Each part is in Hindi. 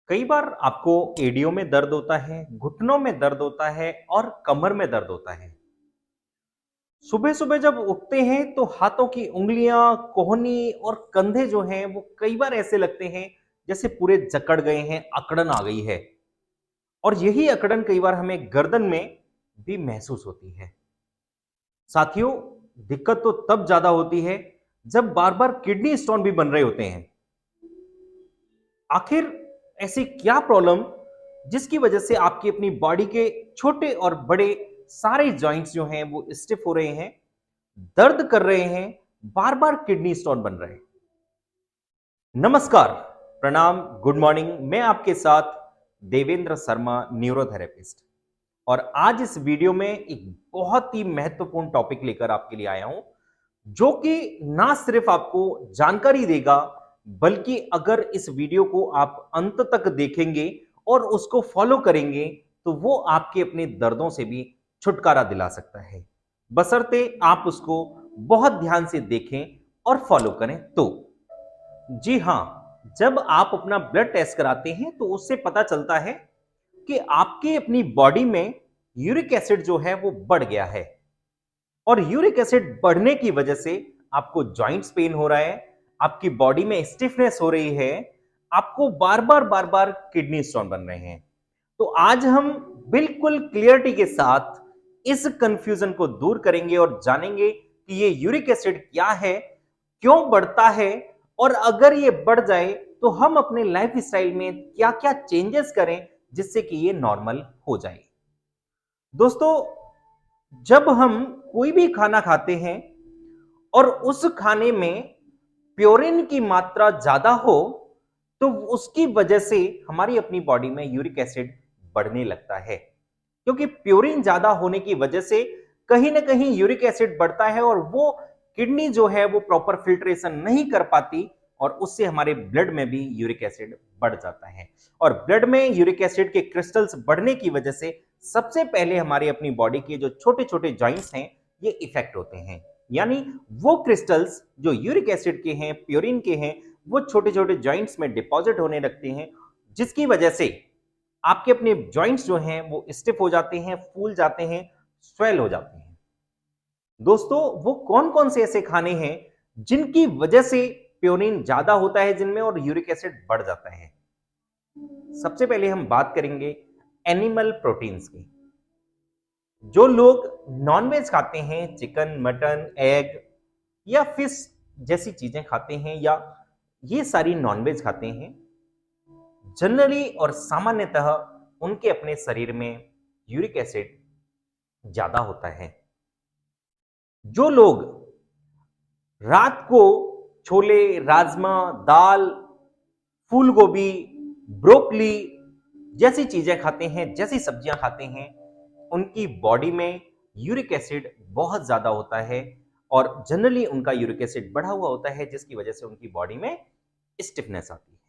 कई बार आपको एड़ियों में दर्द होता है, घुटनों में दर्द होता है और कमर में दर्द होता है। सुबह-सुबह जब उठते हैं तो हाथों की उँगलियां, कोहनी और कंधे जो हैं वो कई बार ऐसे लगते हैं जैसे पूरे जकड़ गए हैं, अकड़न आ गई है। और यही अकड़न कई बार हमें गर्दन में भी महसूस होती है। साथियों, दिक्कत तो तब ज्यादा होती है जब बार-बार किडनी स्टोन भी बन रहे होते हैं। आखिर ऐसी क्या प्रॉब्लम जिसकी वजह से आपकी अपनी बॉडी के छोटे और बड़े सारे जॉइंट्स जो हैं वो स्टिफ हो रहे हैं, दर्द कर रहे हैं, बार बार किडनी स्टोन बन रहे हैं। नमस्कार, प्रणाम, गुड मॉर्निंग। मैं आपके साथ देवेंद्र शर्मा, न्यूरोथेरेपिस्ट। और आज इस वीडियो में एक बहुत ही महत्वपूर्ण टॉपिक लेकर आपके लिए आया हूं, जो कि ना सिर्फ आपको जानकारी देगा, बल्कि अगर इस वीडियो को आप अंत तक देखेंगे और उसको फॉलो करेंगे तो वो आपके अपने दर्दों से भी छुटकारा दिला सकता है, बशर्ते आप उसको बहुत ध्यान से देखें और फॉलो करें तो। जी हां, जब आप अपना ब्लड टेस्ट कराते हैं तो उससे पता चलता है कि आपके अपनी बॉडी में यूरिक एसिड जो है वो बढ़ गया है। और यूरिक एसिड बढ़ने की वजह से आपको जॉइंट्स पेन हो रहा है, आपकी बॉडी में स्टिफनेस हो रही है, आपको बार बार किडनी स्टोन बन रहे हैं। तो आज हम बिल्कुल क्लियरिटी के साथ इस कंफ्यूजन को दूर करेंगे और जानेंगे कि ये यूरिक एसिड क्या है, क्यों बढ़ता है, और अगर ये बढ़ जाए तो हम अपने लाइफ स्टाइल में क्या क्या चेंजेस करें जिससे कि ये नॉर्मल हो जाए। दोस्तों, जब हम कोई भी खाना खाते हैं और उस खाने में प्योरिन की मात्रा ज्यादा हो, तो उसकी वजह से हमारी अपनी बॉडी में यूरिक एसिड बढ़ने लगता है। क्योंकि प्योरिन ज्यादा होने की वजह से कहीं ना कहीं यूरिक एसिड बढ़ता है और वो किडनी जो है वो प्रॉपर फिल्ट्रेशन नहीं कर पाती, और उससे हमारे ब्लड में भी यूरिक एसिड बढ़ जाता है। और ब्लड में यूरिक एसिड के क्रिस्टल्स बढ़ने की वजह से सबसे पहले हमारी अपनी बॉडी के जो छोटे छोटे जॉइंट्स हैं ये इफेक्ट होते हैं। यानी वो क्रिस्टल्स जो यूरिक एसिड के हैं, प्योरिन के हैं, वो छोटे छोटे जॉइंट्स में डिपॉजिट होने लगते हैं, जिसकी वजह से आपके अपने जॉइंट्स जो हैं वो स्टिफ हो जाते हैं, फूल जाते हैं, स्वेल हो जाते हैं। दोस्तों, वो कौन कौन से ऐसे खाने हैं जिनकी वजह से प्योरिन ज्यादा होता है जिनमें और यूरिक एसिड बढ़ जाता है? सबसे पहले हम बात करेंगे एनिमल प्रोटीन्स की। जो लोग नॉनवेज खाते हैं, चिकन, मटन, एग या फिश जैसी चीजें खाते हैं, या ये सारी नॉनवेज खाते हैं, जनरली और सामान्यतः उनके अपने शरीर में यूरिक एसिड ज्यादा होता है। जो लोग रात को छोले, राजमा, दाल, फूल गोभी, ब्रोकली जैसी चीजें खाते हैं, जैसी सब्जियां खाते हैं, उनकी बॉडी में यूरिक एसिड बहुत ज्यादा होता है और जनरली उनका यूरिक एसिड बढ़ा हुआ होता है, जिसकी वजह से उनकी बॉडी में स्टिफनेस आती है।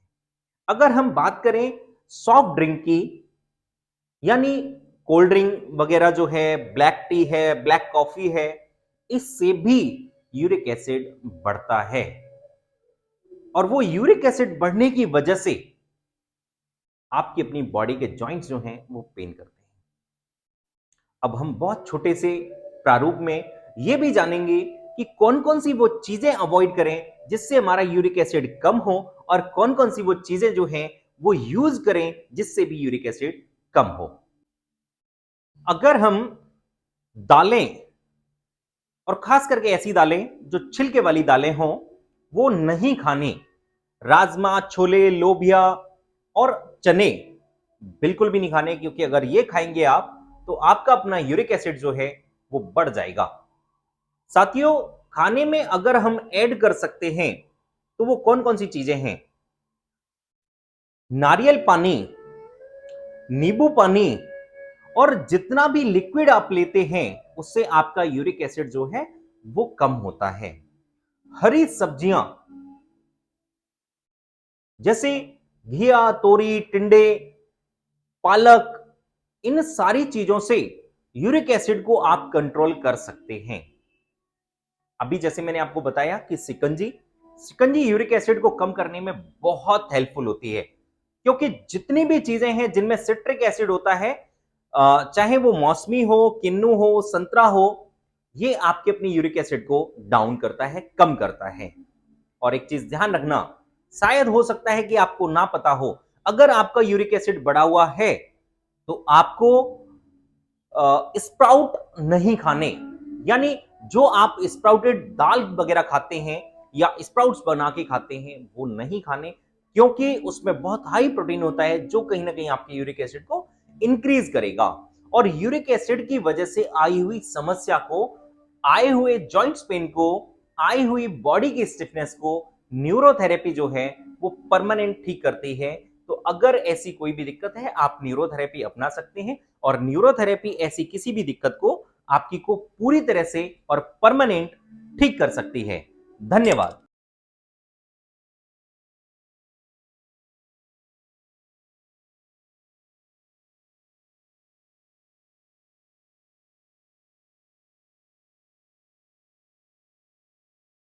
अगर हम बात करें सॉफ्ट ड्रिंक की, यानी कोल्ड ड्रिंक वगैरह जो है, ब्लैक टी है, ब्लैक कॉफी है, इससे भी यूरिक एसिड बढ़ता है। और वो यूरिक एसिड बढ़ने की वजह से आपकी अपनी बॉडी के जॉइंट्स जो हैं वो पेन करते हैं। अब हम बहुत छोटे से प्रारूप में ये भी जानेंगे कि कौन कौन सी वो चीजें अवॉइड करें जिससे हमारा यूरिक एसिड कम हो, और कौन कौन सी वो चीजें जो हैं वो यूज करें जिससे भी यूरिक एसिड कम हो। अगर हम दालें, और खास करके ऐसी दालें जो छिलके वाली दालें हों, वो नहीं खानी, राजमा, छोले, लोबिया और चने बिल्कुल भी नहीं खाने, क्योंकि अगर ये खाएंगे आप तो आपका अपना यूरिक एसिड जो है वो बढ़ जाएगा। साथियों, खाने में अगर हम ऐड कर सकते हैं तो वो कौन कौन सी चीजें हैं? नारियल पानी, नींबू पानी, और जितना भी लिक्विड आप लेते हैं उससे आपका यूरिक एसिड जो है वो कम होता है। हरी सब्जियां जैसे घिया, तोरी, टिंडे, पालक, इन सारी चीजों से यूरिक एसिड को आप कंट्रोल कर सकते हैं। अभी जैसे मैंने आपको बताया कि शिकंजी शिकंजी यूरिक एसिड को कम करने में बहुत हेल्पफुल होती है, क्योंकि जितनी भी चीजें हैं जिनमें सिट्रिक एसिड होता है, चाहे वो मौसमी हो, किन्नू हो, संतरा हो, ये आपके अपनी यूरिक एसिड को डाउन करता है, कम करता है। और एक चीज ध्यान रखना, शायद हो सकता है कि आपको ना पता हो, अगर आपका यूरिक एसिड बढ़ा हुआ है तो आपको स्प्राउट नहीं खाने, यानी जो आप स्प्राउटेड दाल वगैरह खाते हैं या स्प्राउट्स बना के खाते हैं वो नहीं खाने, क्योंकि उसमें बहुत हाई प्रोटीन होता है जो कहीं ना कहीं आपके यूरिक एसिड को इंक्रीज करेगा। और यूरिक एसिड की वजह से आई हुई समस्या को, आए हुए जॉइंट्स पेन को, आई हुई बॉडी की स्टिफनेस को न्यूरोथेरेपी जो है वो परमानेंट ठीक करती है। तो अगर ऐसी कोई भी दिक्कत है आप न्यूरोथेरेपी अपना सकते हैं, और न्यूरोथेरेपी ऐसी किसी भी दिक्कत को आपकी को पूरी तरह से और परमानेंट ठीक कर सकती है। धन्यवाद।